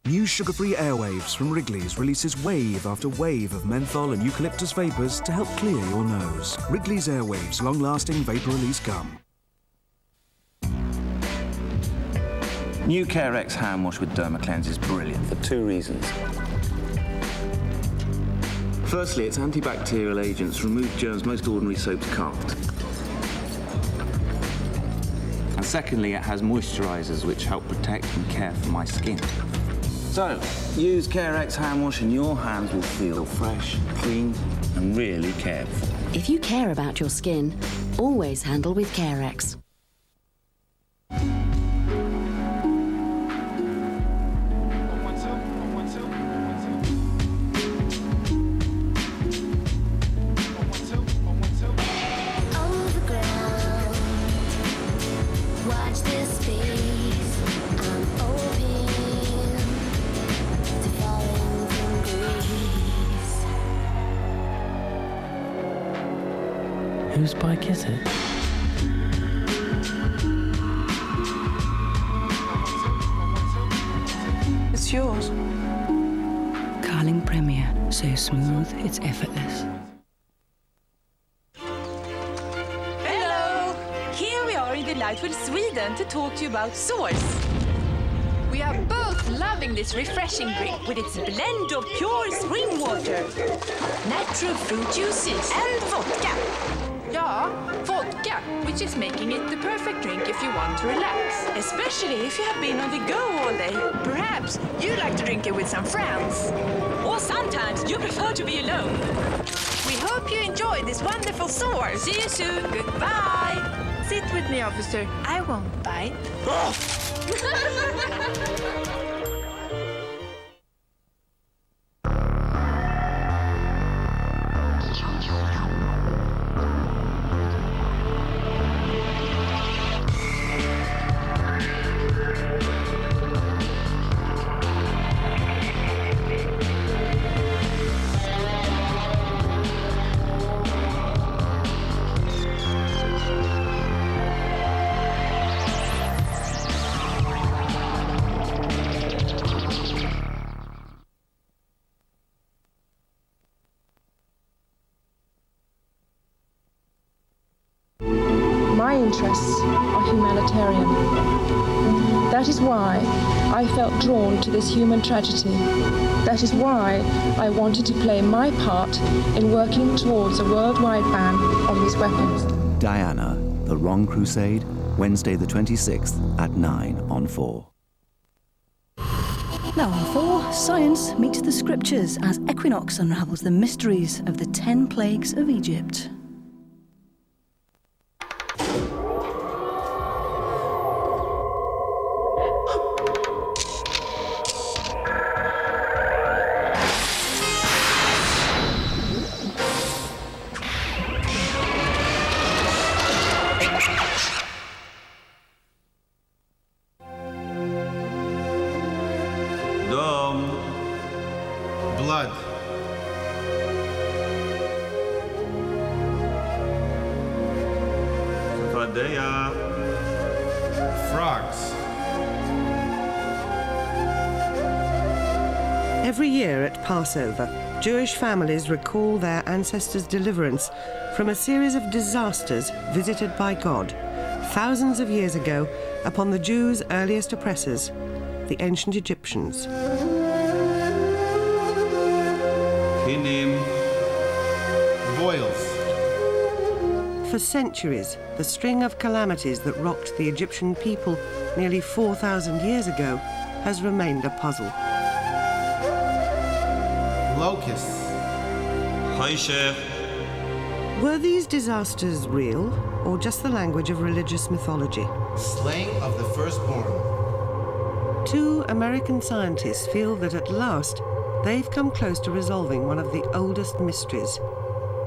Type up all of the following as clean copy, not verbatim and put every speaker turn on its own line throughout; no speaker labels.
New sugar-free airwaves from Wrigley's releases wave after wave of menthol and eucalyptus vapours to help clear your nose. Wrigley's Airwaves long-lasting vapour release gum.
New Carex hand wash with DermaCleanse is brilliant for two reasons. Firstly, its antibacterial agents remove germs most ordinary soaps can't. And secondly, it has moisturisers which help protect and care for my skin. So, use Carex hand wash and your hands will feel fresh, clean and really cared for.
If you care about your skin, always handle with Carex.
Whose bike is it?
It's yours.
Carling Premier, so smooth it's effortless.
Hello! Here we are in delightful Sweden to talk to you about Source. We are both loving this refreshing drink with its blend of pure spring water, natural fruit juices and vodka. Ja, vodka, which is making it the perfect drink if you want to relax. Especially if you have been on the go all day. Perhaps you like to drink it with some friends. Or sometimes you prefer to be alone. We hope you enjoy this wonderful Source. See you soon. Goodbye. Sit with me, officer. I won't bite.
My interests are humanitarian. That is why I felt drawn to this human tragedy. That is why I wanted to play my part in working towards a worldwide ban on these weapons.
Diana, The Wrong Crusade, Wednesday the 26th at 9 on 4.
Now on 4, science meets the scriptures as Equinox unravels the mysteries of the 10 plagues of Egypt.
Blood. Vadea. Frogs.
Every year at Passover, Jewish families recall their ancestors' deliverance from a series of disasters visited by God thousands of years ago upon the Jews' earliest oppressors, the ancient Egyptians.
Kinim. Boils.
For centuries, the string of calamities that rocked the Egyptian people nearly 4,000 years ago has remained a puzzle.
Locusts. Haisheh.
Were these disasters real, or just the language of religious mythology?
Slaying of the firstborn.
2 American scientists feel that at last they've come close to resolving one of the oldest mysteries,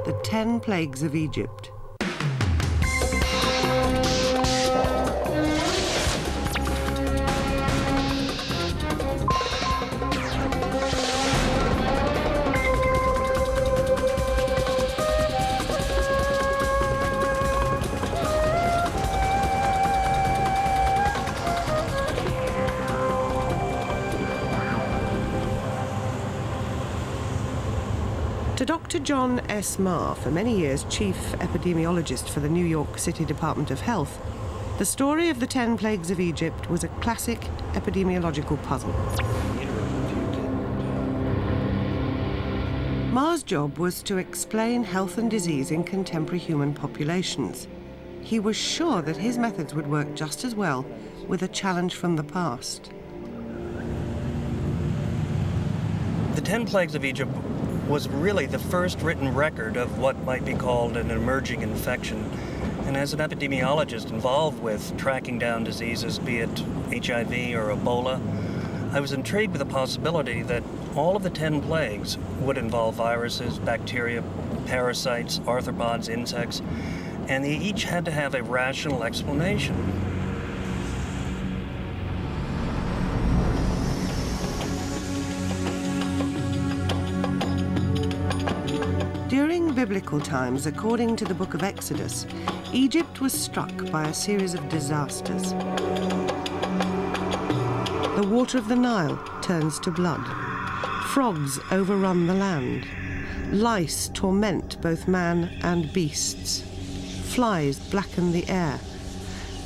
the 10 plagues of Egypt. To Dr. John S. Marr, for many years chief epidemiologist for the New York City Department of Health, the story of the 10 plagues of Egypt was a classic epidemiological puzzle. Marr's job was to explain health and disease in contemporary human populations. He was sure that his methods would work just as well with a challenge from the past.
The 10 Plagues of Egypt was really the first written record of what might be called an emerging infection. And as an epidemiologist involved with tracking down diseases, be it HIV or Ebola, I was intrigued with the possibility that all of the 10 plagues would involve viruses, bacteria, parasites, arthropods, insects, and they each had to have a rational explanation.
During biblical times, according to the book of Exodus, Egypt was struck by a series of disasters. The water of the Nile turns to blood. Frogs overrun the land. Lice torment both man and beasts. Flies blacken the air.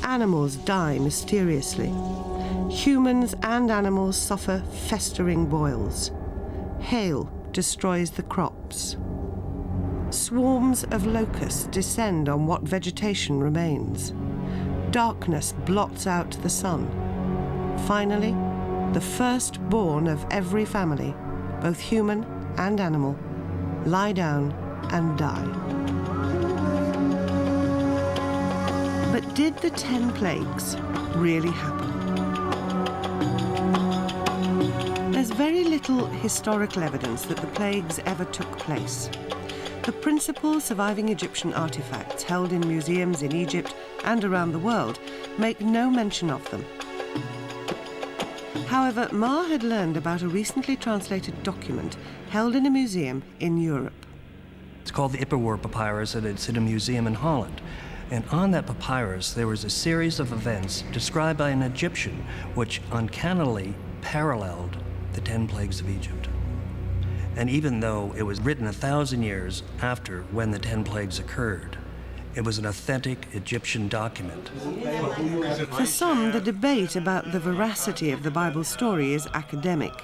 Animals die mysteriously. Humans and animals suffer festering boils. Hail destroys the crops. Swarms of locusts descend on what vegetation remains. Darkness blots out the sun. Finally, the firstborn of every family, both human and animal, lie down and die. But did the 10 plagues really happen? There's very little historical evidence that the plagues ever took place. The principal surviving Egyptian artifacts held in museums in Egypt and around the world make no mention of them. However, Marr had learned about a recently translated document held in a museum in Europe.
It's called the Iperwer Papyrus, and it's in a museum in Holland. And on that papyrus, there was a series of events described by an Egyptian which uncannily paralleled the 10 plagues of Egypt. And even though it was written 1,000 years after when the 10 plagues occurred, it was an authentic Egyptian document.
For some, the debate about the veracity of the Bible story is academic.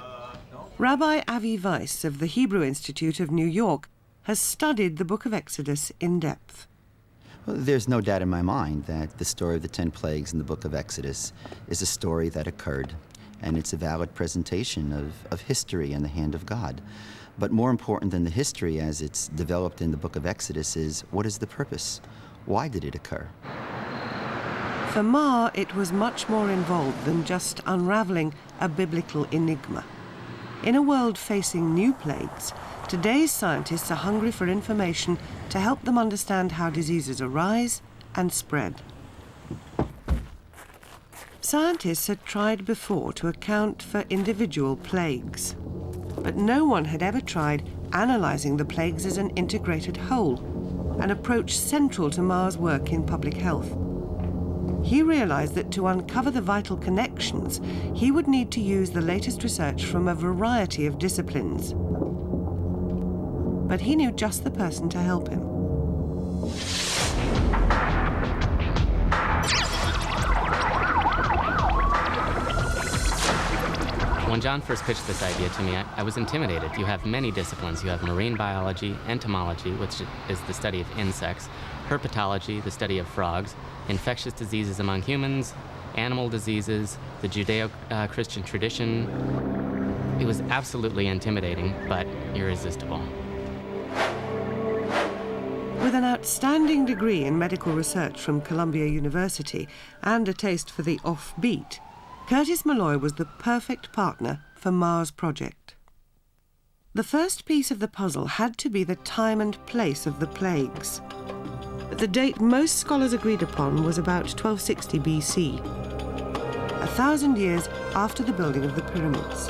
Rabbi Avi Weiss of the Hebrew Institute of New York has studied the book of Exodus in depth.
Well, there's no doubt in my mind that the story of the 10 plagues in the book of Exodus is a story that occurred, and it's a valid presentation of history in the hand of God. But more important than the history as it's developed in the book of Exodus is, what is the purpose? Why did it occur?
For Marr, it was much more involved than just unraveling a biblical enigma. In a world facing new plagues, today's scientists are hungry for information to help them understand how diseases arise and spread. Scientists had tried before to account for individual plagues, but no one had ever tried analysing the plagues as an integrated whole, an approach central to Marr's work in public health. He realised that to uncover the vital connections, he would need to use the latest research from a variety of disciplines. But he knew just the person to help him.
When John first pitched this idea to me, I was intimidated. You have many disciplines. You have marine biology, entomology, which is the study of insects, herpetology, the study of frogs, infectious diseases among humans, animal diseases, the Judeo-Christian tradition. It was absolutely intimidating, but irresistible.
With an outstanding degree in medical research from Columbia University and a taste for the offbeat, Curtis Malloy was the perfect partner for Marr's project. The first piece of the puzzle had to be the time and place of the plagues. The date most scholars agreed upon was about 1260 BC, 1,000 years after the building of the pyramids.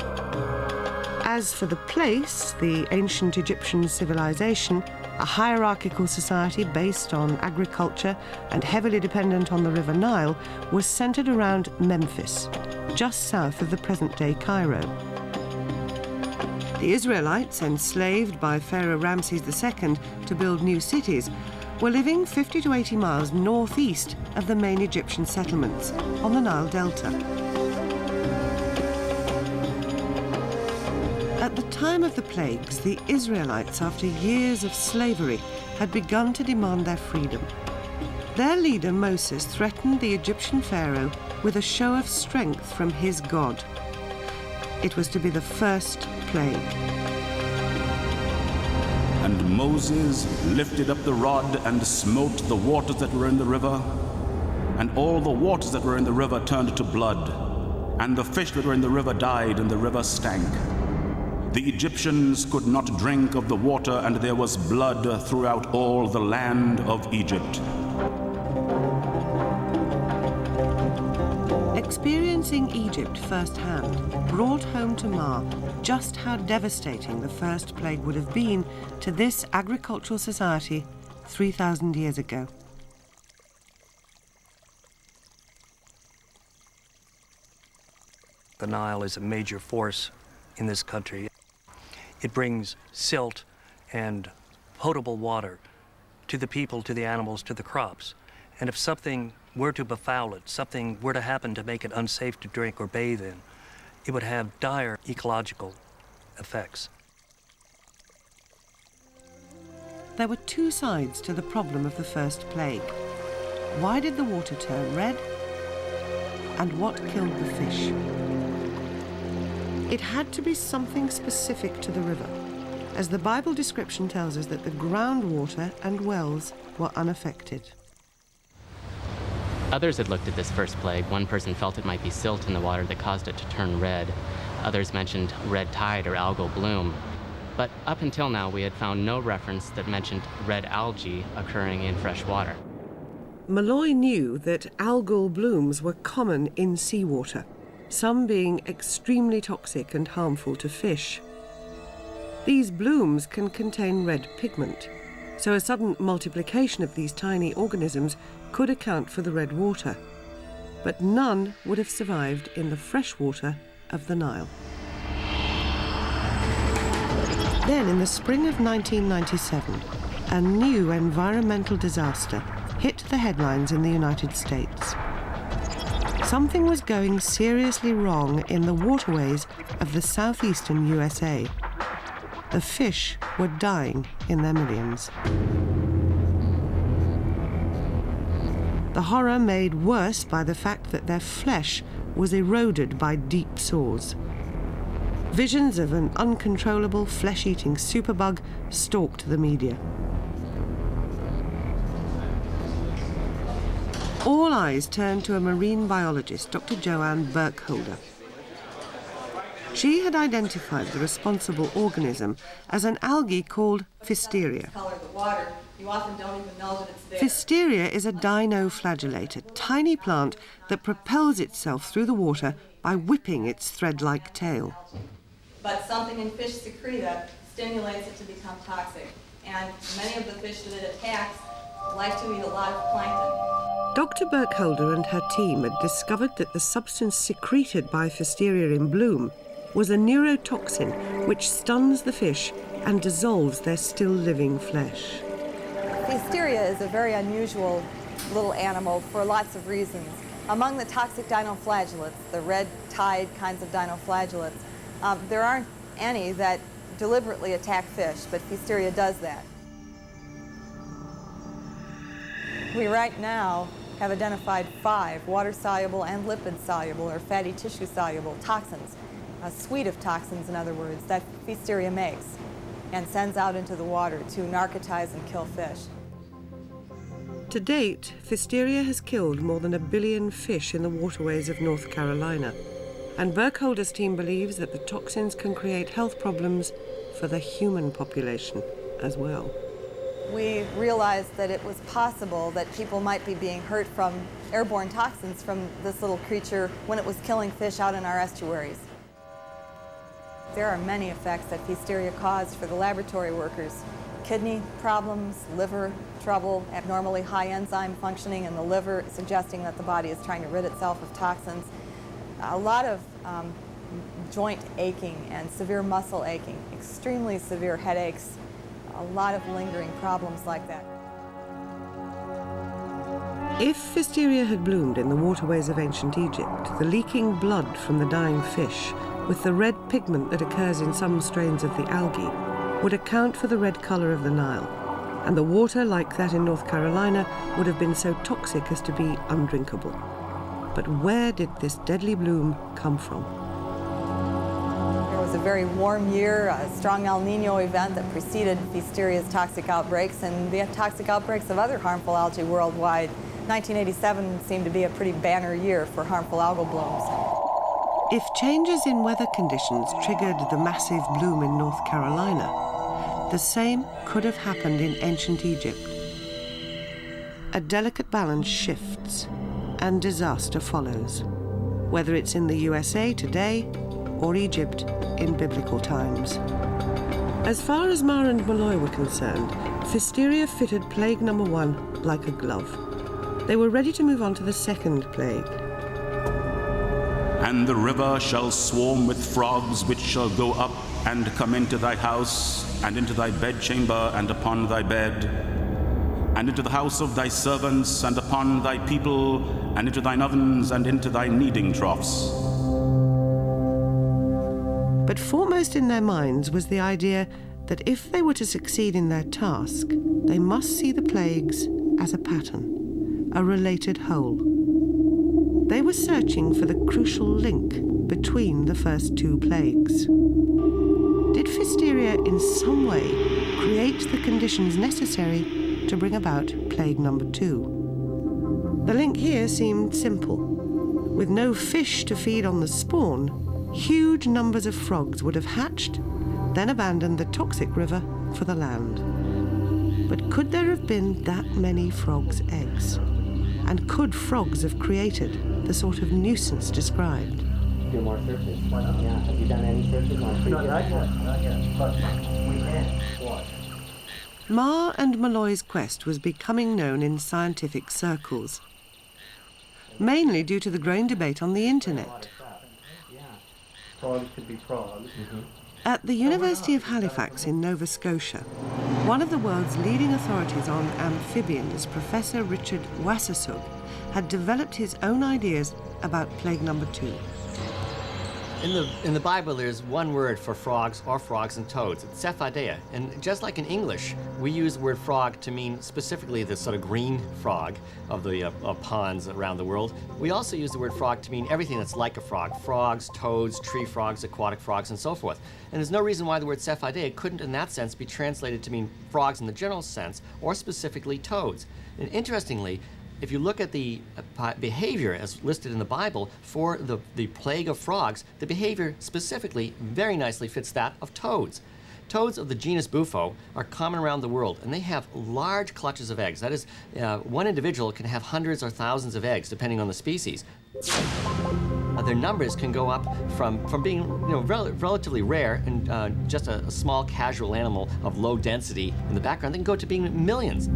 As for the place, the ancient Egyptian civilization, a hierarchical society based on agriculture and heavily dependent on the River Nile, was centered around Memphis, just south of the present-day Cairo. The Israelites, enslaved by Pharaoh Ramses II to build new cities, were living 50 to 80 miles northeast of the main Egyptian settlements on the Nile Delta. At the time of the plagues, the Israelites, after years of slavery, had begun to demand their freedom. Their leader, Moses, threatened the Egyptian pharaoh with a show of strength from his God. It was to be the first plague.
And Moses lifted up the rod and smote the waters that were in the river, and all the waters that were in the river turned to blood, and the fish that were in the river died, and the river stank. The Egyptians could not drink of the water, and there was blood throughout all the land of Egypt.
Experiencing Egypt firsthand brought home to Ma just how devastating the first plague would have been to this agricultural society 3,000 years ago.
The Nile is a major force in this country. It brings silt and potable water to the people, to the animals, to the crops. And if something were to befoul it, something were to happen to make it unsafe to drink or bathe in, it would have dire ecological effects.
There were two sides to the problem of the first plague. Why did the water turn red? And what killed the fish? It had to be something specific to the river, as the Bible description tells us that the groundwater and wells were unaffected.
Others had looked at this first plague. One person felt it might be silt in the water that caused it to turn red. Others mentioned red tide or algal bloom. But up until now, we had found no reference that mentioned red algae occurring in fresh water.
Malloy knew that algal blooms were common in seawater, some being extremely toxic and harmful to fish. These blooms can contain red pigment, so a sudden multiplication of these tiny organisms could account for the red water, but none would have survived in the fresh water of the Nile. Then, in the spring of 1997, a new environmental disaster hit the headlines in the United States. Something was going seriously wrong in the waterways of the southeastern USA. The fish were dying in their millions. The horror made worse by the fact that their flesh was eroded by deep sores. Visions of an uncontrollable flesh-eating superbug stalked the media. All eyes turned to a marine biologist, Dr. Joanne Burkholder. She had identified the responsible organism as an algae called Pfiesteria. Pfiesteria is a dinoflagellate, a tiny plant that propels itself through the water by whipping its thread-like tail.
But something in fish secreta stimulates it to become toxic, and many of the fish that it attacks like to eat a lot of plankton.
Dr. Burkholder and her team had discovered that the substance secreted by Pfiesteria in bloom was a neurotoxin which stuns the fish and dissolves their still-living flesh.
Pfiesteria is a very unusual little animal for lots of reasons. Among the toxic dinoflagellates, the red tide kinds of dinoflagellates, there aren't any that deliberately attack fish, but Pfiesteria does that. We right now have identified 5 water-soluble and lipid-soluble, or fatty tissue-soluble toxins, a suite of toxins, in other words, that Pfiesteria makes and sends out into the water to narcotize and kill fish.
To date, Pfiesteria has killed more than 1 billion fish in the waterways of North Carolina, and Burkholder's team believes that the toxins can create health problems for the human population as well.
We realized that it was possible that people might be being hurt from airborne toxins from this little creature when it was killing fish out in our estuaries. There are many effects that Pfiesteria caused for the laboratory workers. Kidney problems, liver trouble, abnormally high enzyme functioning in the liver, suggesting that the body is trying to rid itself of toxins. A lot of joint aching and severe muscle aching, extremely severe headaches, a lot of lingering problems like that.
If Pfisteria had bloomed in the waterways of ancient Egypt, the leaking blood from the dying fish, with the red pigment that occurs in some strains of the algae, would account for the red colour of the Nile, and the water, like that in North Carolina, would have been so toxic as to be undrinkable. But where did this deadly bloom come from?
There was a very warm year, a strong El Nino event that preceded Pfisteria's toxic outbreaks and the toxic outbreaks of other harmful algae worldwide. 1987 seemed to be a pretty banner year for harmful algal blooms.
If changes in weather conditions triggered the massive bloom in North Carolina, the same could have happened in ancient Egypt. A delicate balance shifts, and disaster follows, whether it's in the USA today or Egypt in biblical times. As far as Marr and Malloy were concerned, Pfisteria fitted plague number 1 like a glove. They were ready to move on to the second plague.
And the river shall swarm with frogs, which shall go up and come into thy house, and into thy bedchamber, and upon thy bed, and into the house of thy servants, and upon thy people, and into thine ovens, and into thy kneading troughs.
But foremost in their minds was the idea that if they were to succeed in their task, they must see the plagues as a pattern, a related whole. They were searching for the crucial link between the first 2 plagues. Did Pfisteria in some way create the conditions necessary to bring about plague number 2? The link here seemed simple. With no fish to feed on the spawn, huge numbers of frogs would have hatched, then abandoned the toxic river for the land. But could there have been that many frogs' eggs? And could frogs have created the sort of nuisance described?
Do more searches. Why not? Yeah. Have you done any searches on previous?
Not yet. But we can. What?
Marr and Malloy's quest was becoming known in scientific circles, mainly due to the growing debate on the internet.
Frogs could be frogs.
At the University of Halifax in Nova Scotia, one of the world's leading authorities on amphibians, Professor Richard Wassersug, had developed his own ideas about plague number 2.
In the Bible, there's one word for frogs or frogs and toads. It's Cephadea. And just like in English, we use the word frog to mean specifically the sort of green frog of the ponds around the world. We also use the word frog to mean everything that's like a frog. Frogs, toads, tree frogs, aquatic frogs, and so forth. And there's no reason why the word Cephadea couldn't, in that sense, be translated to mean frogs in the general sense, or specifically toads. And interestingly, if you look at the behavior as listed in the Bible for the plague of frogs, the behavior specifically very nicely fits that of toads. Toads of the genus Bufo are common around the world, and they have large clutches of eggs. That is, one individual can have hundreds or thousands of eggs, depending on the species. Their numbers can go up from being relatively rare and just a small casual animal of low density in the background. They can go to being millions.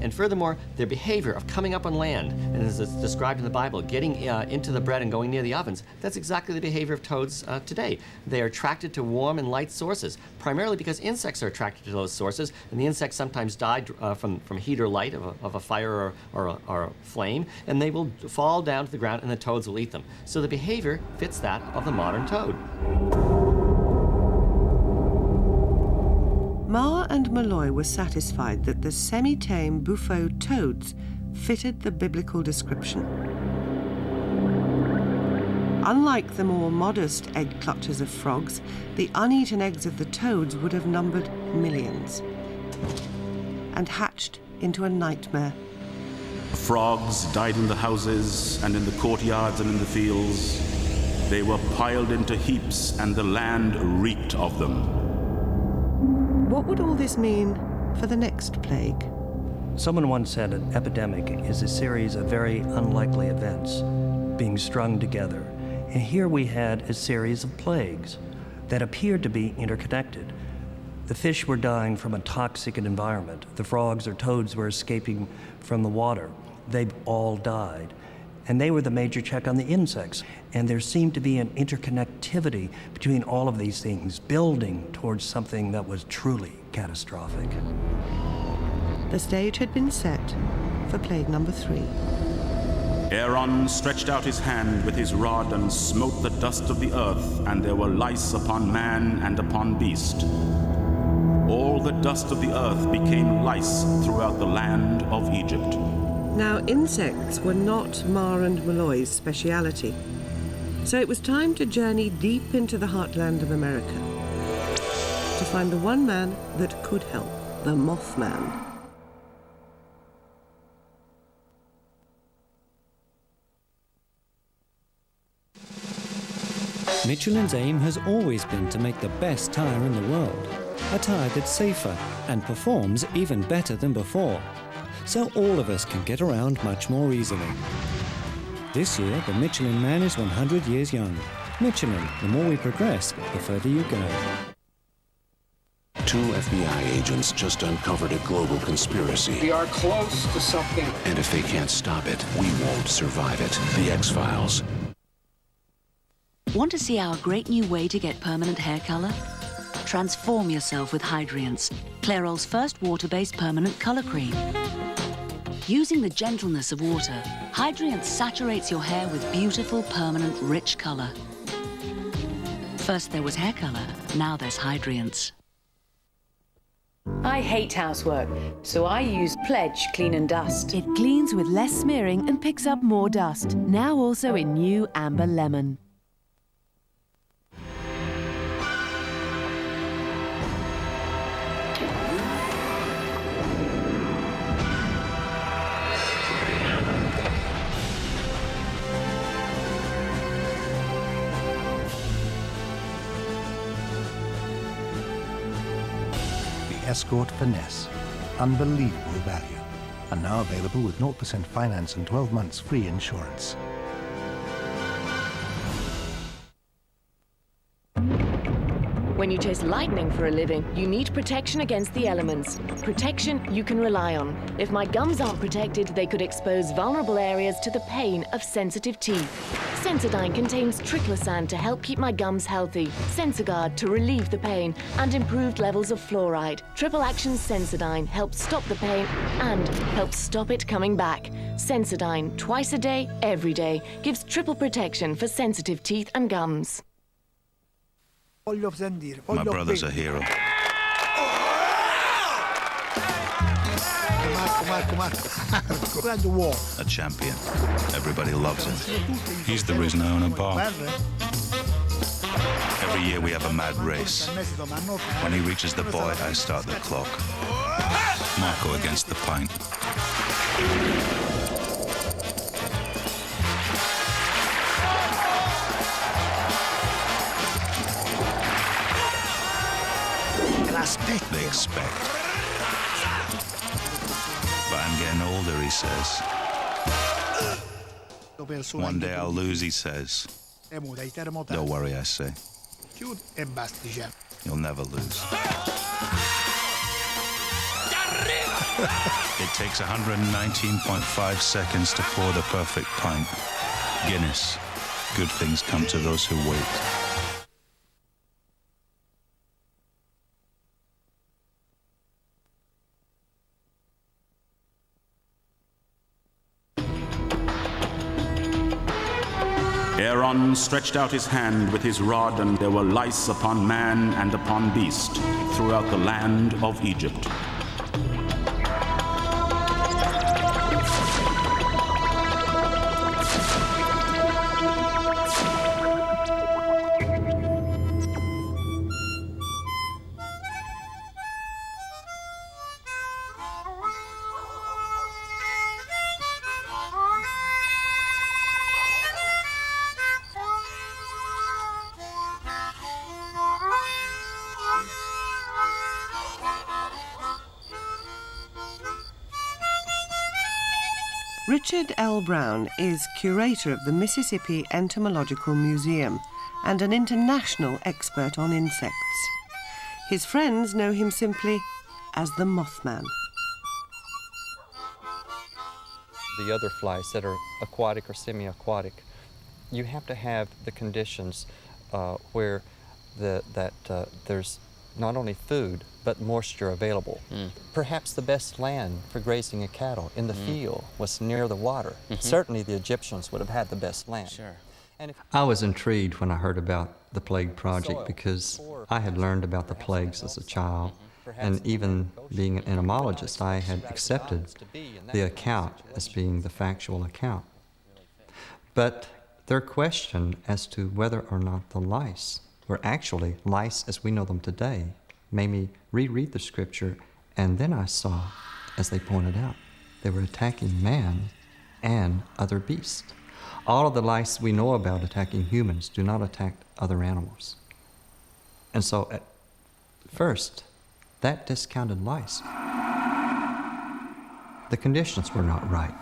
And furthermore, their behavior of coming up on land, and as it's described in the Bible, getting into the bread and going near the ovens, that's exactly the behavior of toads today. They are attracted to warm and light sources, primarily because insects are attracted to those sources, and the insects sometimes die from heat or light of a fire or a flame, and they will fall down to the ground and the toads will eat them. So the behavior fits that of the modern toad.
Marr and Malloy were satisfied that the semi-tame Bufo toads fitted the biblical description. Unlike the more modest egg clutches of frogs, the uneaten eggs of the toads would have numbered millions and hatched into a nightmare.
Frogs died in the houses and in the courtyards and in the fields. They were piled into heaps, and the land reeked of them.
What would all this mean for the next plague?
Someone once said an epidemic is a series of very unlikely events being strung together. And here we had a series of plagues that appeared to be interconnected. The fish were dying from a toxic environment. The frogs or toads were escaping from the water. They all died.
and they were the major check on the insects. And there seemed to be an interconnectivity between all of these things, building towards something that was truly catastrophic.
The stage had been set for plague number 3.
Aaron stretched out his hand with his rod and smote the dust of the earth, and there were lice upon man and upon beast. All the dust of the earth became lice throughout the land of Egypt.
Now, insects were not Mar and Malloy's speciality, so it was time to journey deep into the heartland of America to find the one man that could help, the Mothman.
Michelin's aim has always been to make the best tyre in the world, a tyre that's safer and performs even better than before, so all of us can get around much more easily. This year, the Michelin Man is 100 years young. Michelin, the more we progress, the further you go.
2 FBI agents just uncovered a global conspiracy.
We are close to something.
And if they can't stop it, we won't survive it. The X-Files.
Want to see our great new way to get permanent hair color? Transform yourself with Hydrience, Clairol's first water-based permanent color cream. Using the gentleness of water, Hydrience saturates your hair with beautiful, permanent, rich color. First there was hair color, now there's Hydrience.
I hate housework, so I use Pledge Clean and Dust.
It cleans with less smearing and picks up more dust. Now also in new Amber Lemon.
Escort Finesse. Unbelievable value. And now available with 0% finance and 12 months free insurance.
When you chase lightning for a living, you need protection against the elements. Protection you can rely on. If my gums aren't protected, they could expose vulnerable areas to the pain of sensitive teeth. Sensodyne contains triclosan to help keep my gums healthy, Sensoguard to relieve the pain, and improved levels of fluoride. Triple Action Sensodyne helps stop the pain and helps stop it coming back. Sensodyne, twice a day, every day, gives triple protection for sensitive teeth and gums.
My brother's a hero. A champion. Everybody loves him. He's the reason I own a bar. Every year we have a mad race. When he reaches the boy, I start the clock. Marco against the pint. They expect. But I'm getting older, he says. One day I'll lose, he says. Don't worry, I say. You'll never lose. It takes 119.5 seconds to pour the perfect pint. Guinness. Good things come to those who wait.
Aaron stretched out his hand with his rod, and there were lice upon man and upon beast throughout the land of Egypt.
Richard L. Brown is curator of the Mississippi Entomological Museum and an international expert on insects. His friends know him simply as the Mothman.
the other flies that are aquatic or semi-aquatic, you have to have the conditions where there's not only food, but moisture available. Perhaps the best land for grazing a cattle in the field was near the water. Certainly the Egyptians would have had the best land.
Sure.
I was intrigued when I heard about the plague project because I had learned about the plagues as a child, and even being an entomologist, I had accepted the account as being the factual account. But their question as to whether or not the lice were actually lice as we know them today made me reread the scripture, and then I saw, as they pointed out, they were attacking man and other beasts. All of the lice we know about attacking humans do not attack other animals. And so at first, that discounted lice. The conditions were not right.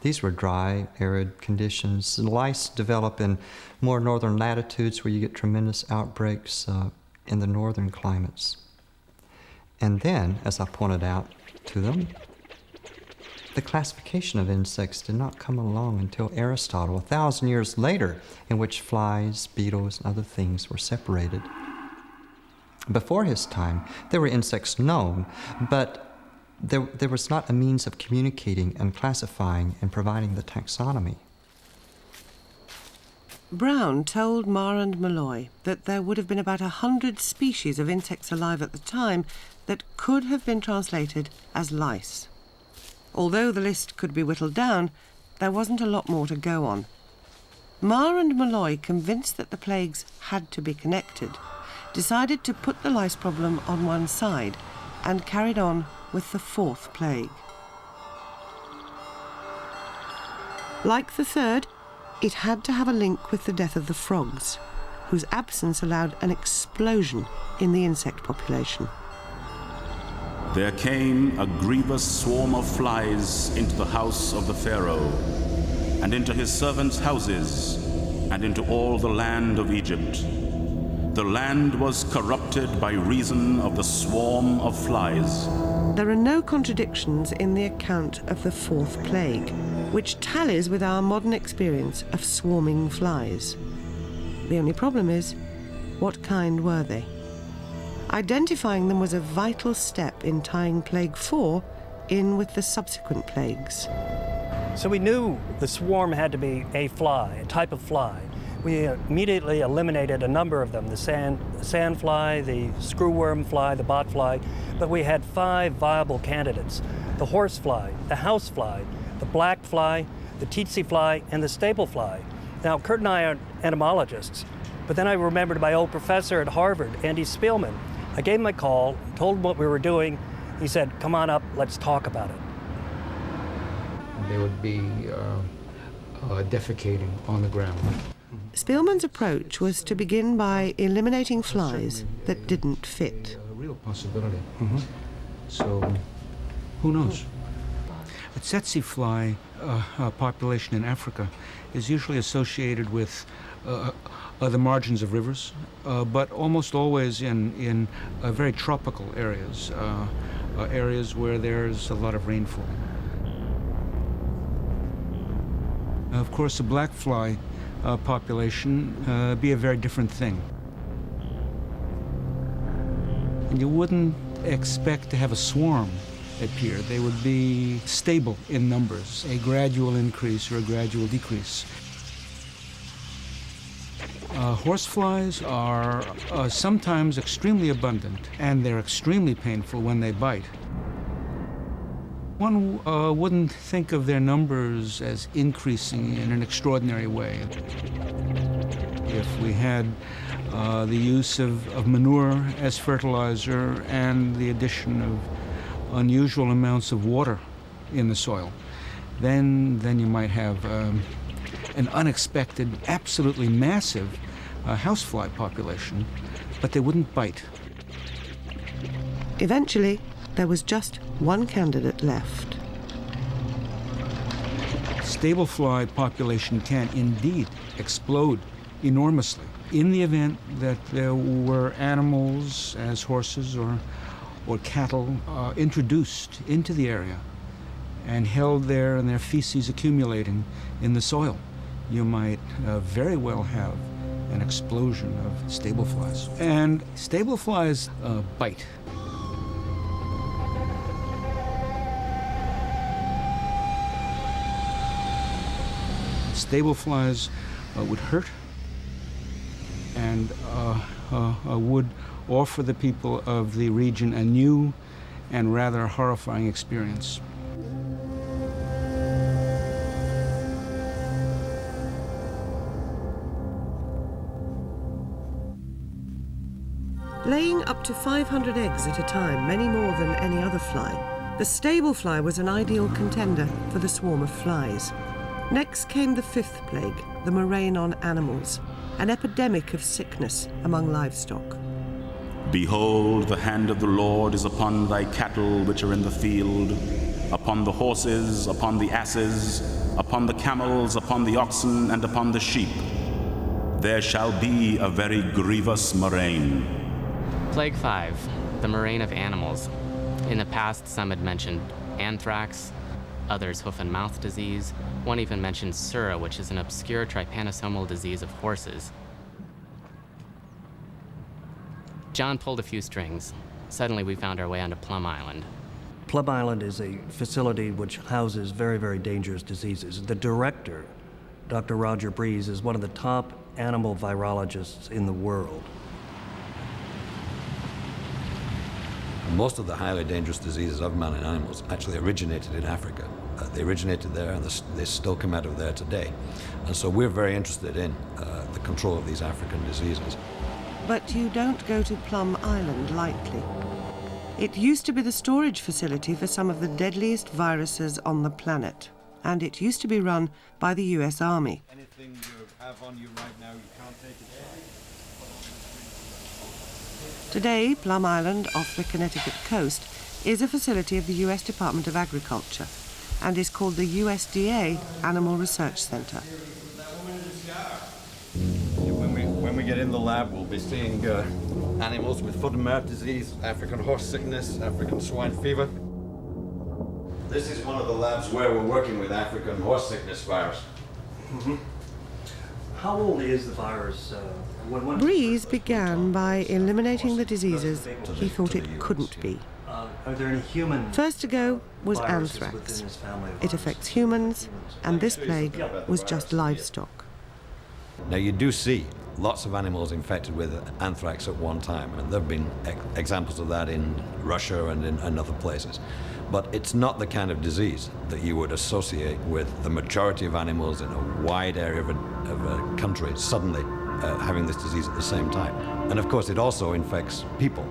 These were dry, arid conditions. The lice develop in more northern latitudes where you get tremendous outbreaks in the northern climates. And then, as I pointed out to them, the classification of insects did not come along until Aristotle, 1,000 years later, in which flies, beetles, and other things were separated. Before his time, there were insects known, but there was not a means of communicating and classifying and providing the taxonomy.
Brown told Marr and Malloy that there would have been about 100 species of insects alive at the time that could have been translated as lice. Although the list could be whittled down, there wasn't a lot more to go on. Marr and Malloy, convinced that the plagues had to be connected, decided to put the lice problem on one side and carried on with the fourth plague. Like the third, it had to have a link with the death of the frogs, whose absence allowed an explosion in the insect population.
There came a grievous swarm of flies into the house of the Pharaoh, and into his servants' houses, and into all the land of Egypt. The land was corrupted by reason of the swarm of flies.
There are no contradictions in the account of the fourth plague, which tallies with our modern experience of swarming flies. The only problem is, what kind were they? Identifying them was a vital step in tying Plague 4 in with the subsequent plagues.
So we knew the swarm had to be a fly, a type of fly. We immediately eliminated a number of them, the sand fly, the screwworm fly, the bot fly, but we had 5 viable candidates: the horse fly, the house fly, the black fly, the tsetse fly, and the staple fly. Now, Kurt and I are entomologists, but then I remembered my old professor at Harvard, Andy Spielman. I gave him a call, told him what we were doing. He said, "Come on up, let's talk about it."
They would be defecating on the ground.
Spielman's approach was to begin by eliminating flies that didn't fit.
A real possibility. So, who knows? A tsetse fly population in Africa is usually associated with the margins of rivers, but almost always in very tropical areas, areas where there's a lot of rainfall. Of course, the black fly population be a very different thing. And you wouldn't expect to have a swarm appear. They would be stable in numbers, a gradual increase or a gradual decrease. Horseflies are sometimes extremely abundant, and they're extremely painful when they bite. One wouldn't think of their numbers as increasing in an extraordinary way. If we had the use of manure as fertilizer and the addition of unusual amounts of water in the soil, then you might have an unexpected, absolutely massive housefly population, but they wouldn't bite.
Eventually, there was just one candidate left.
Stable fly population can indeed explode enormously in the event that there were animals, as horses or cattle, introduced into the area and held there and their feces accumulating in the soil, you might very well have an explosion of stable flies. And stable flies bite. Stable flies would hurt and would offer the people of the region a new and rather horrifying experience.
Laying up to 500 eggs at a time, many more than any other fly, the stable fly was an ideal contender for the swarm of flies. Next came the fifth plague, the murrain on animals, an epidemic of sickness among livestock.
Behold, the hand of the Lord is upon thy cattle which are in the field, upon the horses, upon the asses, upon the camels, upon the oxen, and upon the sheep. There shall be a very grievous murrain.
Plague 5, the murrain of animals. In the past, some had mentioned anthrax, others hoof and mouth disease. One even mentioned Sura, which is an obscure trypanosomal disease of horses. John pulled a few strings. Suddenly we found our way onto Plum Island.
Plum Island is a facility which houses very, very dangerous diseases. The director, Dr. Roger Breeze, is one of the top animal virologists in the world.
Most of the highly dangerous diseases of man and animals actually originated in Africa. They originated there and they still come out of there today. And so we're very interested in the control of these African diseases.
But you don't go to Plum Island lightly. It used to be the storage facility for some of the deadliest viruses on the planet, and it used to be run by the US Army.
Anything you have on you right now, you can't take it back.
Today, Plum Island, off the Connecticut coast, is a facility of the US Department of Agriculture and is called the USDA Animal Research Center.
When we get in the lab, we'll be seeing animals with foot and mouth disease, African horse sickness, African swine fever. This is one of the labs where we're working with African horse sickness virus.
Mm-hmm. How old is the virus?
Breeze began by eliminating the diseases he thought it couldn't be.
Are there any human
First to go was
viruses
anthrax.
within this family of
It affects humans, and this plague was just livestock.
Now you do see lots of animals infected with anthrax at one time, and there have been examples of that in Russia and in other places. But it's not the kind of disease that you would associate with the majority of animals in a wide area of a country suddenly having this disease at the same time. And of course it also infects people.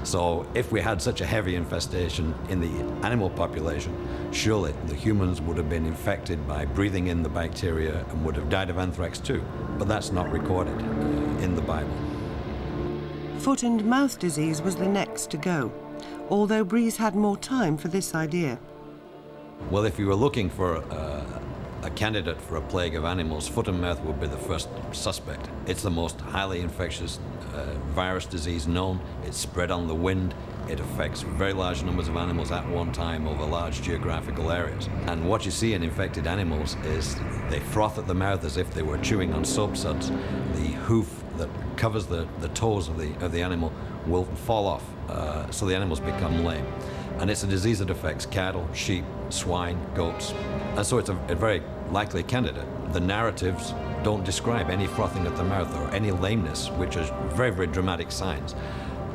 So if we had such a heavy infestation in the animal population, surely the humans would have been infected by breathing in the bacteria and would have died of anthrax too. But that's not recorded in the Bible.
Foot and mouth disease was the next to go, although Breeze had more time for this idea.
Well, if you were looking for a candidate for a plague of animals, foot and mouth would be the first suspect. It's the most highly infectious virus disease known. It's spread on the wind. It affects very large numbers of animals at one time over large geographical areas. And what you see in infected animals is they froth at the mouth as if they were chewing on soap suds. The hoof that covers the toes of the animal will fall off, so the animals become lame. And it's a disease that affects cattle, sheep, swine, goats. And so it's a very likely candidate. The narratives don't describe any frothing at the mouth or any lameness, which are very, very dramatic signs.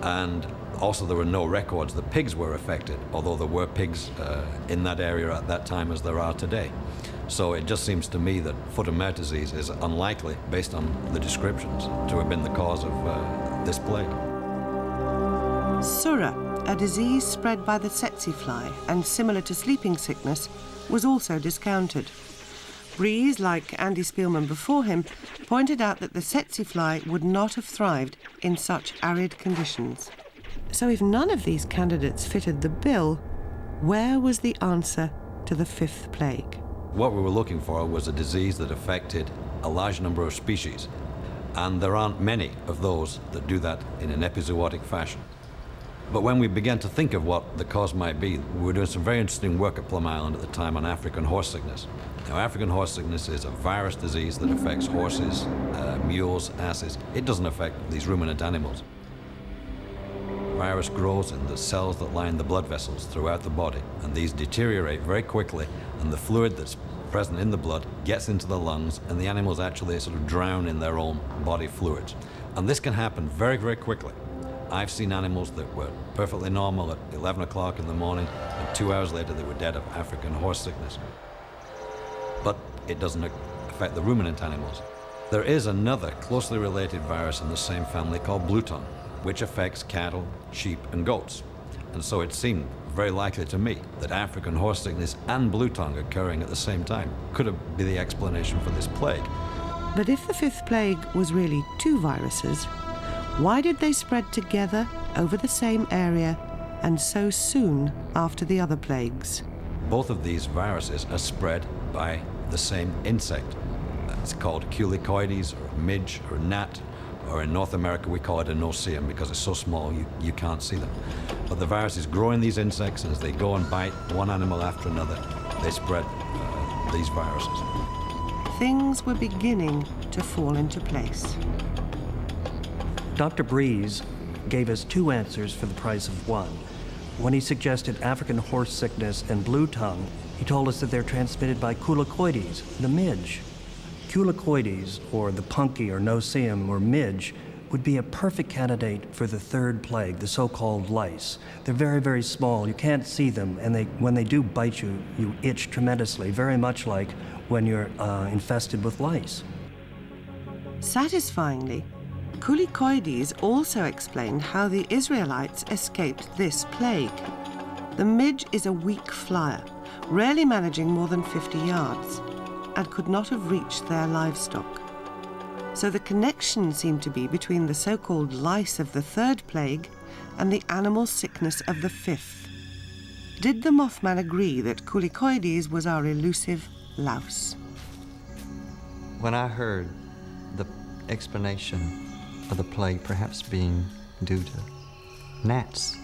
And also there were no records that pigs were affected, although there were pigs in that area at that time as there are today. So it just seems to me that foot and mouth disease is unlikely, based on the descriptions, to have been the cause of this plague.
Sura, a disease spread by the tsetse fly and similar to sleeping sickness, was also discounted. Breeze, like Andy Spielman before him, pointed out that the tsetse fly would not have thrived in such arid conditions. So if none of these candidates fitted the bill, where was the answer to the fifth plague?
What we were looking for was a disease that affected a large number of species, and there aren't many of those that do that in an epizootic fashion. But when we began to think of what the cause might be, we were doing some very interesting work at Plum Island at the time on African horse sickness. Now, African horse sickness is a virus disease that affects horses, mules, asses. It doesn't affect these ruminant animals. Virus grows in the cells that line the blood vessels throughout the body, and these deteriorate very quickly, and the fluid that's present in the blood gets into the lungs, and the animals actually sort of drown in their own body fluids. And this can happen very, very quickly. I've seen animals that were perfectly normal at 11 o'clock in the morning, and 2 hours later they were dead of African horse sickness. But it doesn't affect the ruminant animals. There is another closely related virus in the same family called blue tongue, which affects cattle, sheep, and goats. And so it seemed very likely to me that African horse sickness and blue tongue occurring at the same time could be the explanation for this plague.
But if the fifth plague was really two viruses, why did they spread together over the same area and so soon after the other plagues?
Both of these viruses are spread by the same insect. It's called Culicoides, or a midge, or a gnat, or in North America we call it a no-see-em because it's so small you can't see them. But the viruses grow in these insects, and as they go and bite one animal after another, they spread these viruses.
Things were beginning to fall into place.
Dr. Breeze gave us two answers for the price of one. When he suggested African horse sickness and blue tongue, he told us that they're transmitted by Culicoides, the midge. Culicoides, or the punky or no-see-em or midge, would be a perfect candidate for the third plague, the so-called lice. They're very, very small. You can't see them, and when they do bite you, you itch tremendously, very much like when you're infested with lice.
Satisfyingly, Culicoides also explained how the Israelites escaped this plague. The midge is a weak flyer, rarely managing more than 50 yards, and could not have reached their livestock. So the connection seemed to be between the so-called lice of the third plague and the animal sickness of the fifth. Did the Mothman agree that Culicoides was our elusive louse?
When I heard the explanation of the plague perhaps being due to gnats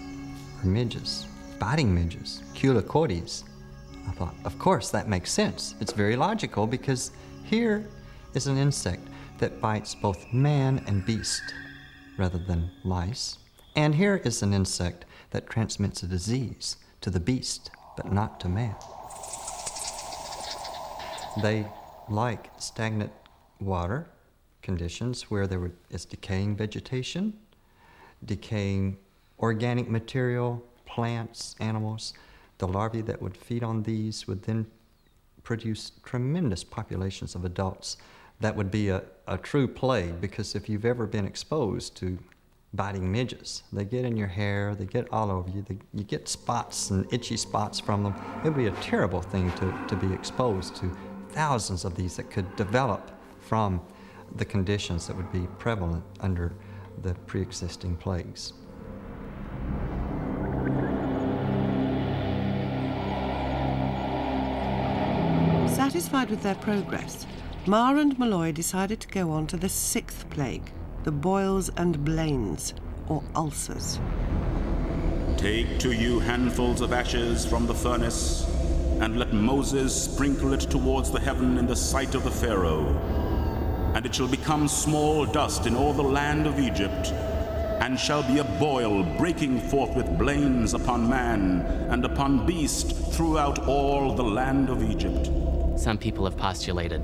or midges, biting midges, Culicoides, I thought, of course, that makes sense. It's very logical because here is an insect that bites both man and beast rather than lice. And here is an insect that transmits a disease to the beast, but not to man. They like stagnant water conditions where there is decaying vegetation, decaying organic material, plants, animals. The larvae that would feed on these would then produce tremendous populations of adults. That would be a true plague, because if you've ever been exposed to biting midges, they get in your hair, they get all over you, you get spots and itchy spots from them. It would be a terrible thing to be exposed to thousands of these that could develop from the conditions that would be prevalent under the pre-existing plagues.
Satisfied with their progress, Marr and Malloy decided to go on to the sixth plague, the boils and blains, or ulcers.
Take to you handfuls of ashes from the furnace, and let Moses sprinkle it towards the heaven in the sight of the Pharaoh. And it shall become small dust in all the land of Egypt, and shall be a boil breaking forth with blains upon man and upon beast throughout all the land of Egypt.
Some people have postulated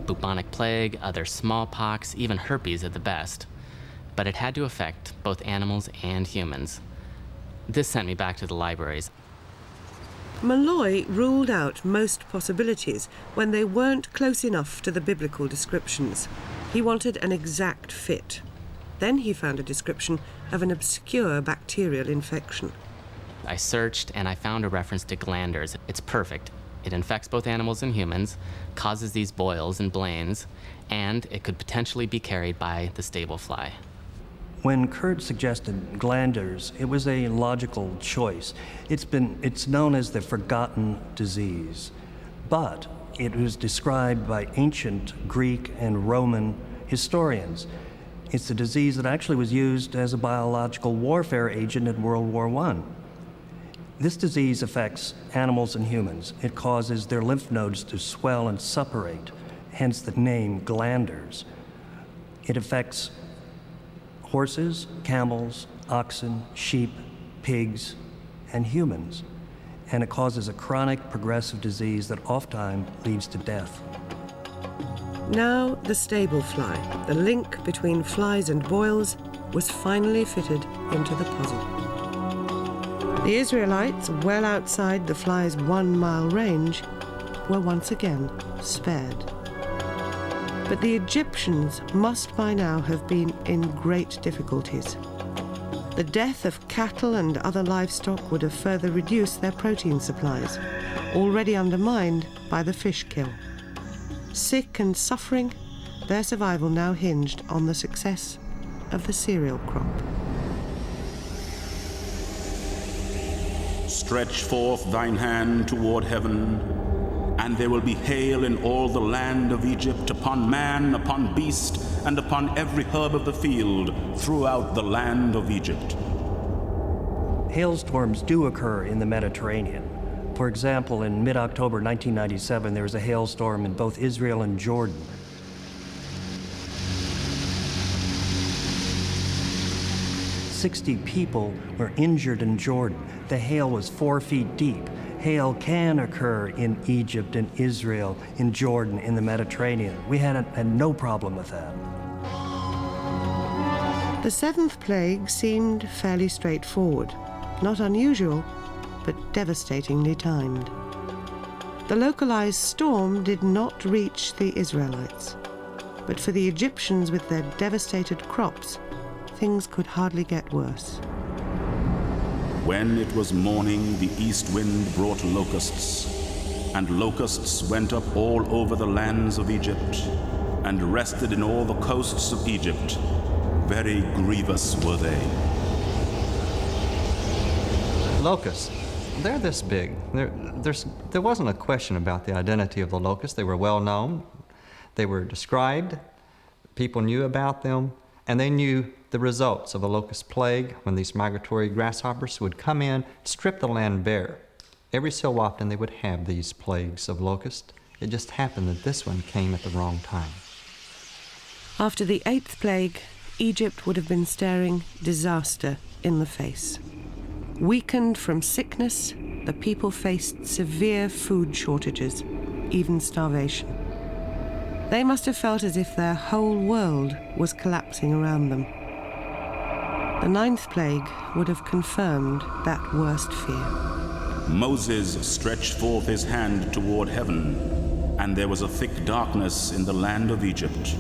bubonic plague, others smallpox, even herpes at the best. But it had to affect both animals and humans. This sent me back to the libraries.
Malloy ruled out most possibilities when they weren't close enough to the biblical descriptions. He wanted an exact fit. Then he found a description of an obscure bacterial infection.
I searched and I found a reference to glanders. It's perfect. It infects both animals and humans, causes these boils and blains, and it could potentially be carried by the stable fly.
When Kurt suggested glanders, it was a logical choice. It's known as the forgotten disease, but it was described by ancient Greek and Roman historians. It's a disease that actually was used as a biological warfare agent in World War I. This disease affects animals and humans. It causes their lymph nodes to swell and suppurate, hence the name glanders. It affects horses, camels, oxen, sheep, pigs, and humans. And it causes a chronic progressive disease that oftentimes leads to death.
Now the stable fly, the link between flies and boils, was finally fitted into the puzzle. The Israelites, well outside the fly's 1 mile range, were once again spared. But the Egyptians must by now have been in great difficulties. The death of cattle and other livestock would have further reduced their protein supplies, already undermined by the fish kill. Sick and suffering, their survival now hinged on the success of the cereal crop.
Stretch forth thine hand toward heaven, and there will be hail in all the land of Egypt, upon man, upon beast, and upon every herb of the field, throughout the land of Egypt.
Hailstorms do occur in the Mediterranean. For example, in mid-October 1997, there was a hailstorm in both Israel and Jordan. "60 people were injured in Jordan. The hail was 4 feet deep. Hail can occur in Egypt and Israel, in Jordan, in the Mediterranean. We had no problem with that.
The 7th plague seemed fairly straightforward, not unusual, but devastatingly timed. The localized storm did not reach the Israelites, but for the Egyptians with their devastated crops, things could hardly get worse.
When it was morning, the east wind brought locusts, and locusts went up all over the lands of Egypt, and rested in all the coasts of Egypt. Very grievous were they.
Locusts, they're this big. There wasn't a question about the identity of the locusts. They were well known. They were described. People knew about them, and they knew the results of a locust plague when these migratory grasshoppers would come in, strip the land bare. Every so often they would have these plagues of locusts. It just happened that this one came at the wrong time.
After the 8th plague, Egypt would have been staring disaster in the face. Weakened from sickness, the people faced severe food shortages, even starvation. They must have felt as if their whole world was collapsing around them. The 9th plague would have confirmed that worst fear.
Moses stretched forth his hand toward heaven, and there was a thick darkness in the land of Egypt.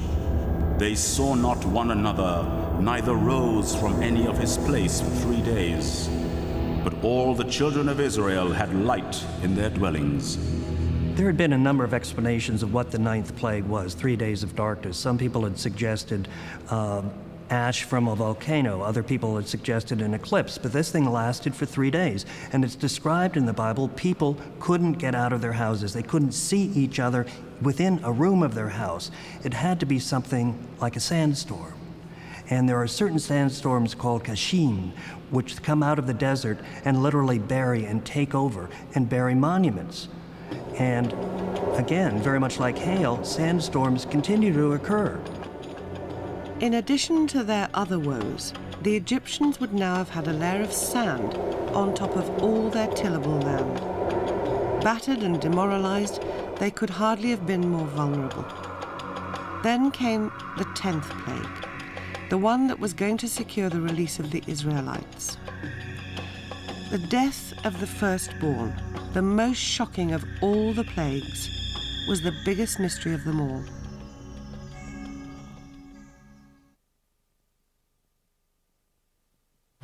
They saw not one another, neither rose from any of his place for 3 days. But all the children of Israel had light in their dwellings.
There had been a number of explanations of what the 9th plague was, 3 days of darkness. Some people had suggested ash from a volcano. Other people had suggested an eclipse. But this thing lasted for 3 days. And it's described in the Bible, people couldn't get out of their houses. They couldn't see each other within a room of their house. It had to be something like a sandstorm. And there are certain sandstorms called kashim, which come out of the desert and literally bury and take over and bury monuments. And again, very much like hail, sandstorms continue to occur.
In addition to their other woes, the Egyptians would now have had a layer of sand on top of all their tillable land. Battered and demoralized, they could hardly have been more vulnerable. Then came the 10th plague, the one that was going to secure the release of the Israelites. The death of the firstborn, the most shocking of all the plagues, was the biggest mystery of them all.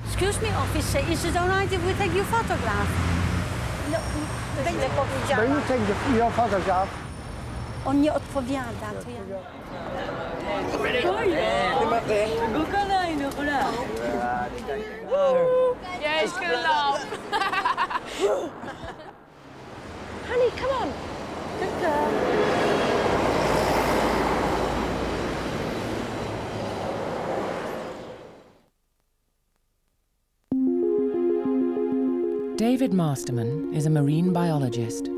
Excuse me, officer, is it all right if we take your photograph? No, będzie powiedziane.
Will you take your photograph?
On nie odpowiada, to ja...
Yes, good love. Honey, come on. Good girl.
David Masterman is a marine biologist.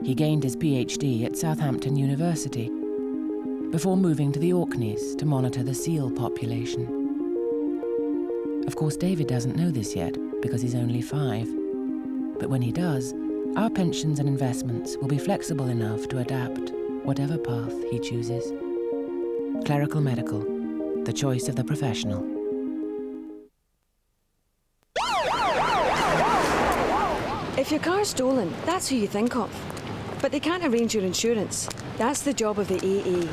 He gained his PhD at Southampton University before moving to the Orkneys to monitor the seal population. Of course, David doesn't know this yet because he's only 5. But when he does, our pensions and investments will be flexible enough to adapt whatever path he chooses. Clerical Medical, the choice of the professional.
If your car's stolen, that's who you think of. But they can't arrange your insurance. That's the job of the AA.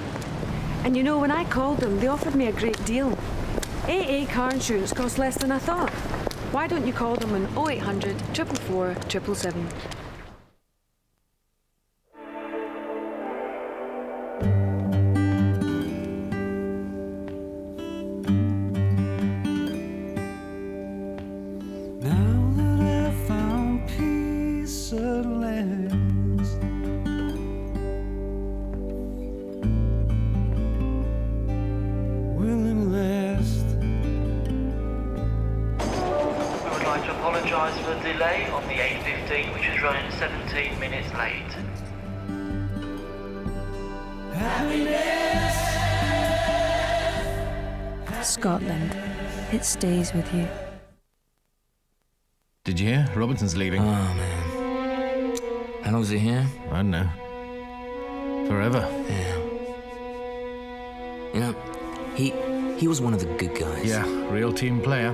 And you know, when I called them, they offered me a great deal. AA car insurance costs less than I thought. Why don't you call them on 0800 444 777?
For the delay on the 8:15, which is running 17 minutes late.
Scotland. It stays with you.
Did you hear? Robertson's leaving.
Oh, man. How long is he here?
I don't know. Forever.
Yeah. You know, he was one of the good guys.
Yeah, real team player.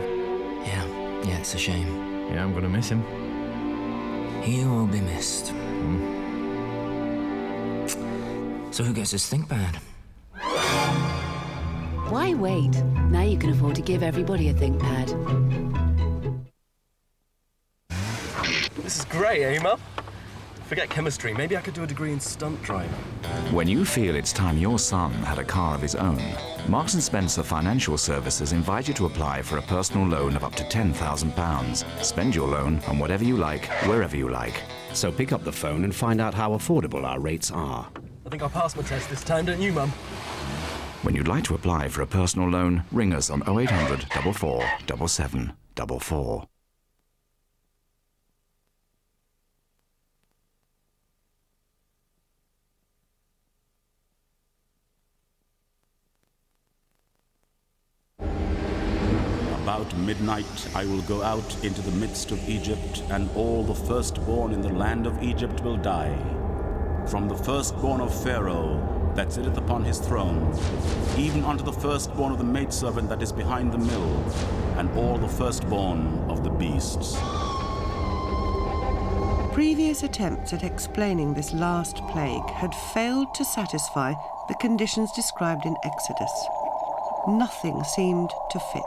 Yeah, it's a shame.
Yeah, I'm gonna miss him.
He will be missed. So who gets his ThinkPad?
Why wait? Now you can afford to give everybody a ThinkPad.
This is great, eh, Mum? Forget chemistry. Maybe I could do a degree in stunt driving.
When you feel it's time your son had a car of his own, Marks & Spencer Financial Services invite you to apply for a personal loan of up to £10,000. Spend your loan on whatever you like, wherever you like.
So pick up the phone and find out how affordable our rates are.
I think I'll pass my test this time, don't you, Mum?
When you'd like to apply for a personal loan, ring us on 0800 44 7744.
About midnight I will go out into the midst of Egypt, and all the firstborn in the land of Egypt will die. From the firstborn of Pharaoh that sitteth upon his throne, even unto the firstborn of the maidservant that is behind the mill, and all the firstborn of the beasts.
Previous attempts at explaining this last plague had failed to satisfy the conditions described in Exodus. Nothing seemed to fit.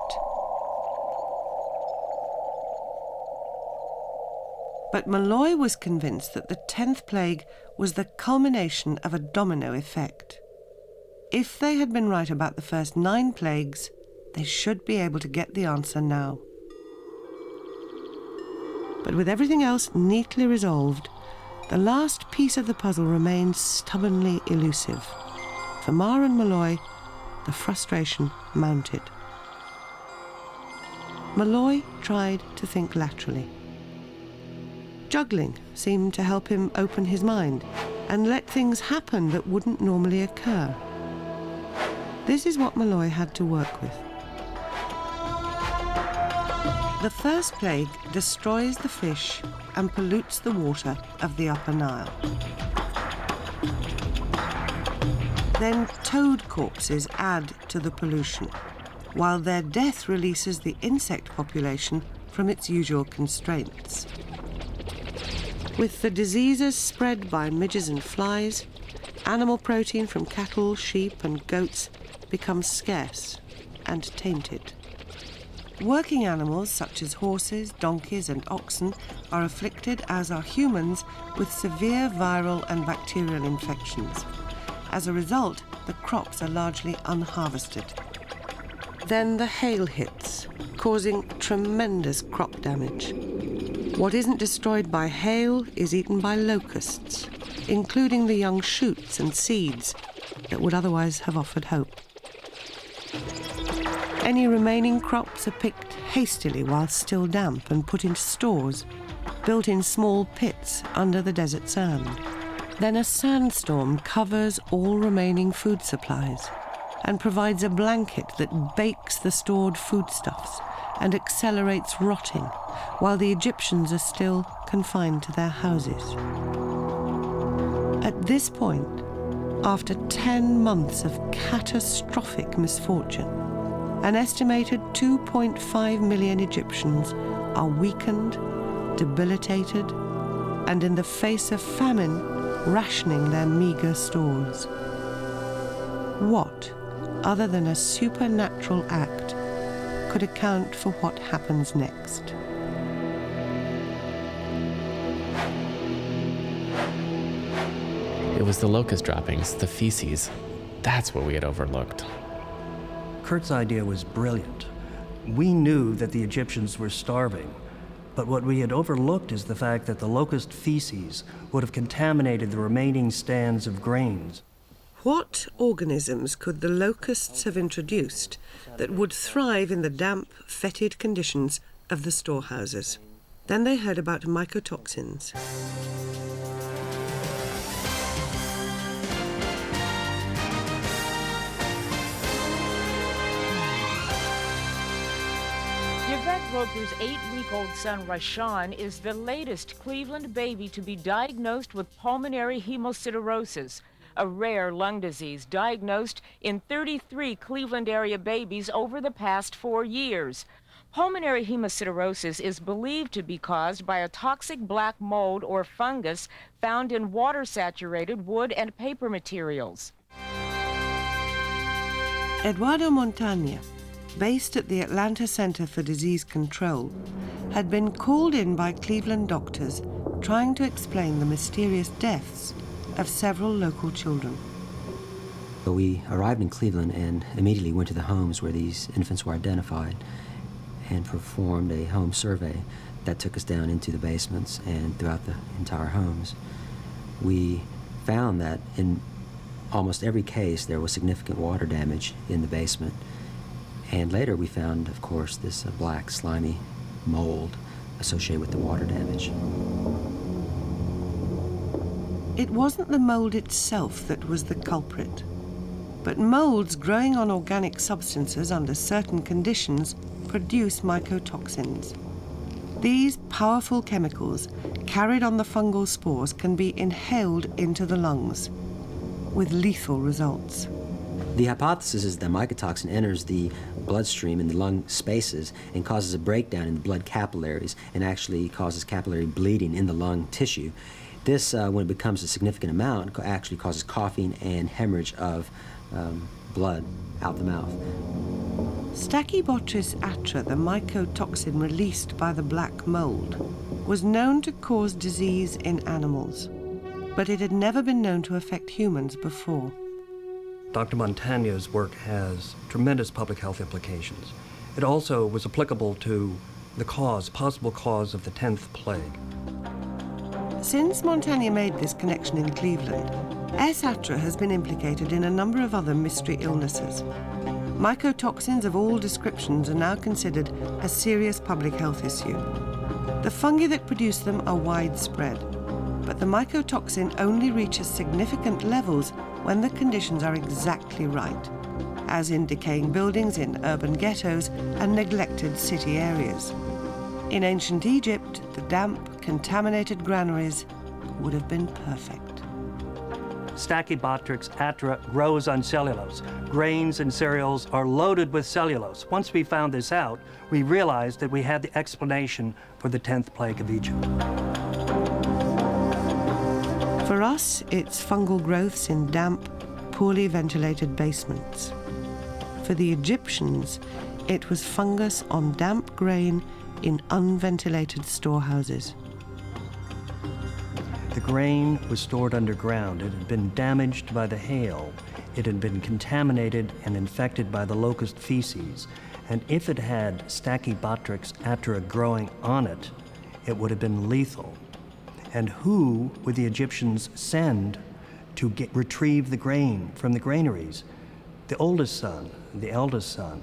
But Malloy was convinced that the 10th plague was the culmination of a domino effect. If they had been right about the first 9 plagues, they should be able to get the answer now. But with everything else neatly resolved, the last piece of the puzzle remained stubbornly elusive. For Marr and Malloy, the frustration mounted. Malloy tried to think laterally. Juggling seemed to help him open his mind and let things happen that wouldn't normally occur. This is what Malloy had to work with. The first plague destroys the fish and pollutes the water of the Upper Nile. Then toad corpses add to the pollution, while their death releases the insect population from its usual constraints. With the diseases spread by midges and flies, animal protein from cattle, sheep and goats becomes scarce and tainted. Working animals such as horses, donkeys and oxen are afflicted, as are humans, with severe viral and bacterial infections. As a result, the crops are largely unharvested. Then the hail hits, causing tremendous crop damage. What isn't destroyed by hail is eaten by locusts, including the young shoots and seeds that would otherwise have offered hope. Any remaining crops are picked hastily while still damp and put into stores, built in small pits under the desert sand. Then a sandstorm covers all remaining food supplies and provides a blanket that bakes the stored foodstuffs and accelerates rotting, while the Egyptians are still confined to their houses. At this point, after 10 months of catastrophic misfortune, an estimated 2.5 million Egyptians are weakened, debilitated, and in the face of famine, rationing their meager stores. What, other than a supernatural act, could account for what happens next?
It was the locust droppings, the feces. That's what we had overlooked.
Kurt's idea was brilliant. We knew that the Egyptians were starving, but what we had overlooked is the fact that the locust feces would have contaminated the remaining stands of grains.
What organisms could the locusts have introduced that would thrive in the damp, fetid conditions of the storehouses? Then they heard about mycotoxins.
Yvette Roper's 8-week-old son, Rashawn, is the latest Cleveland baby to be diagnosed with pulmonary hemosiderosis, a rare lung disease diagnosed in 33 Cleveland area babies over the past 4 years. Pulmonary hemosiderosis is believed to be caused by a toxic black mold or fungus found in water-saturated wood and paper materials.
Eduardo Montaña, based at the Atlanta Center for Disease Control, had been called in by Cleveland doctors trying to explain the mysterious deaths of several local children.
We arrived in Cleveland and immediately went to the homes where these infants were identified and performed a home survey that took us down into the basements and throughout the entire homes. We found that in almost every case there was significant water damage in the basement. And later we found, of course, this black, slimy mold associated with the water damage.
It wasn't the mold itself that was the culprit, but molds growing on organic substances under certain conditions produce mycotoxins. These powerful chemicals, carried on the fungal spores, can be inhaled into the lungs, with lethal results.
The hypothesis is that mycotoxin enters the bloodstream in the lung spaces and causes a breakdown in the blood capillaries and actually causes capillary bleeding in the lung tissue. This, when it becomes a significant amount, actually causes coughing and hemorrhage of blood out the mouth.
Stachybotrys atra, the mycotoxin released by the black mold, was known to cause disease in animals, but it had never been known to affect humans before.
Dr. Montaña's work has tremendous public health implications. It also was applicable to the possible cause of the 10th plague.
Since Montaña made this connection in Cleveland, S. atra has been implicated in a number of other mystery illnesses. Mycotoxins of all descriptions are now considered a serious public health issue. The fungi that produce them are widespread, but the mycotoxin only reaches significant levels when the conditions are exactly right, as in decaying buildings in urban ghettos and neglected city areas. In ancient Egypt, the damp, contaminated granaries would have been perfect.
Stachybotrys atra grows on cellulose. Grains and cereals are loaded with cellulose. Once we found this out, we realized that we had the explanation for the 10th plague of Egypt.
For us, it's fungal growths in damp, poorly ventilated basements. For the Egyptians, it was fungus on damp grain in unventilated storehouses.
The grain was stored underground. It had been damaged by the hail. It had been contaminated and infected by the locust feces. And if it had Stachybotrys atra growing on it, it would have been lethal. And who would the Egyptians send to retrieve the grain from the granaries? The oldest son, the eldest son.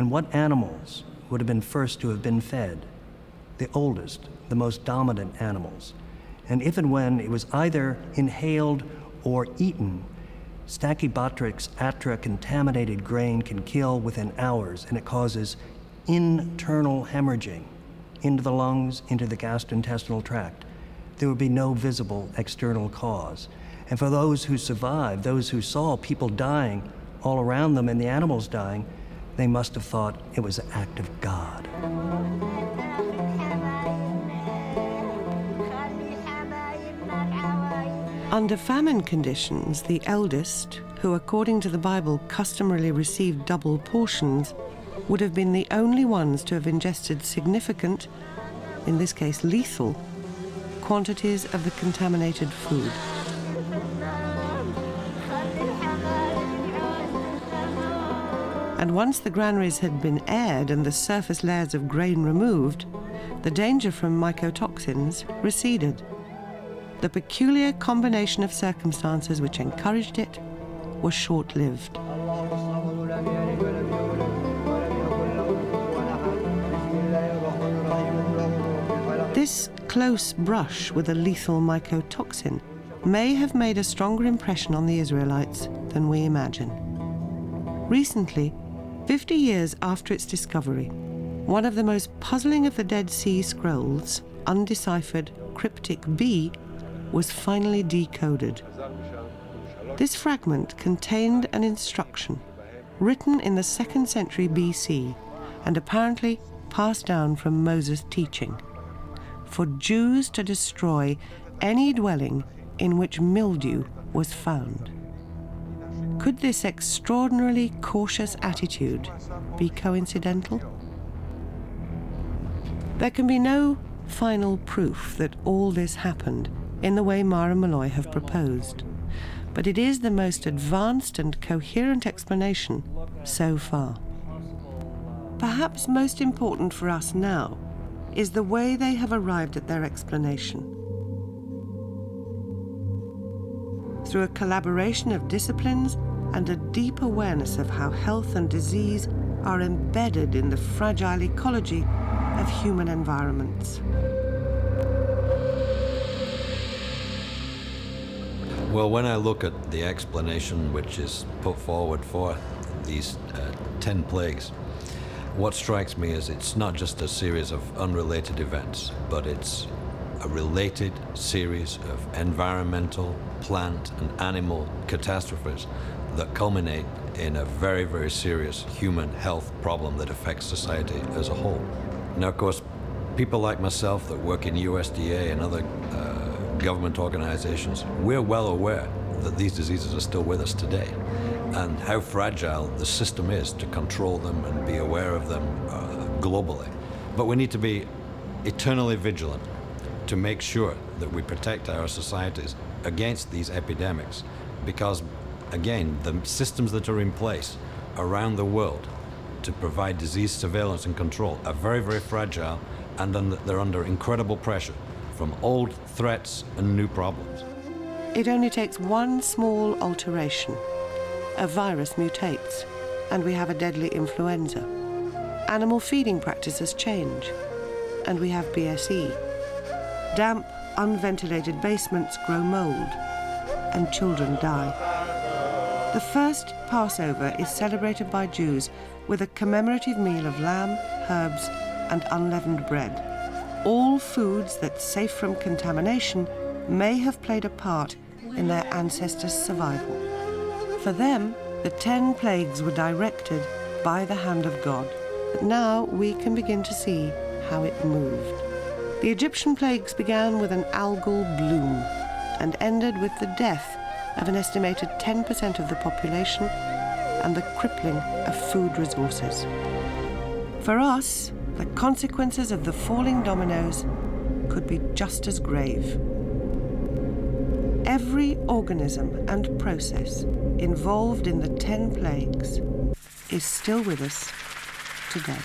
And what animals would have been first to have been fed? The oldest, the most dominant animals. And if and when it was either inhaled or eaten, Stachybotrys atra contaminated grain can kill within hours, and it causes internal hemorrhaging into the lungs, into the gastrointestinal tract. There would be no visible external cause. And for those who survived, those who saw people dying all around them and the animals dying, they must have thought it was an act of God.
Under famine conditions, the eldest, who according to the Bible customarily received double portions, would have been the only ones to have ingested significant, in this case lethal, quantities of the contaminated food. And once the granaries had been aired and the surface layers of grain removed, the danger from mycotoxins receded. The peculiar combination of circumstances which encouraged it was short-lived. This close brush with a lethal mycotoxin may have made a stronger impression on the Israelites than we imagine. Recently, 50 years after its discovery, one of the most puzzling of the Dead Sea Scrolls, undeciphered Cryptic B, was finally decoded. This fragment contained an instruction written in the 2nd century BC and apparently passed down from Moses' teaching, for Jews to destroy any dwelling in which mildew was found. Could this extraordinarily cautious attitude be coincidental? There can be no final proof that all this happened in the way Mara and Malloy have proposed, but it is the most advanced and coherent explanation so far. Perhaps most important for us now is the way they have arrived at their explanation. Through a collaboration of disciplines and a deep awareness of how health and disease are embedded in the fragile ecology of human environments.
Well, when I look at the explanation which is put forward for these 10 plagues, what strikes me is it's not just a series of unrelated events, but it's a related series of environmental, plant, and animal catastrophes that culminate in a very, very serious human health problem that affects society as a whole. Now, of course, people like myself that work in USDA and other government organizations, we're well aware that these diseases are still with us today and how fragile the system is to control them and be aware of them globally. But we need to be eternally vigilant to make sure that we protect our societies against these epidemics because, again, the systems that are in place around the world to provide disease surveillance and control are very, very fragile, and they're under incredible pressure from old threats and new problems.
It only takes one small alteration. A virus mutates, and we have a deadly influenza. Animal feeding practices change, and we have BSE. Damp, unventilated basements grow mold, and children die. The first Passover is celebrated by Jews with a commemorative meal of lamb, herbs, and unleavened bread. All foods that, safe from contamination, may have played a part in their ancestors' survival. For them, the 10 plagues were directed by the hand of God. But now we can begin to see how it moved. The Egyptian plagues began with an algal bloom and ended with the death of an estimated 10% of the population and the crippling of food resources. For us, the consequences of the falling dominoes could be just as grave. Every organism and process involved in the 10 plagues is still with us today.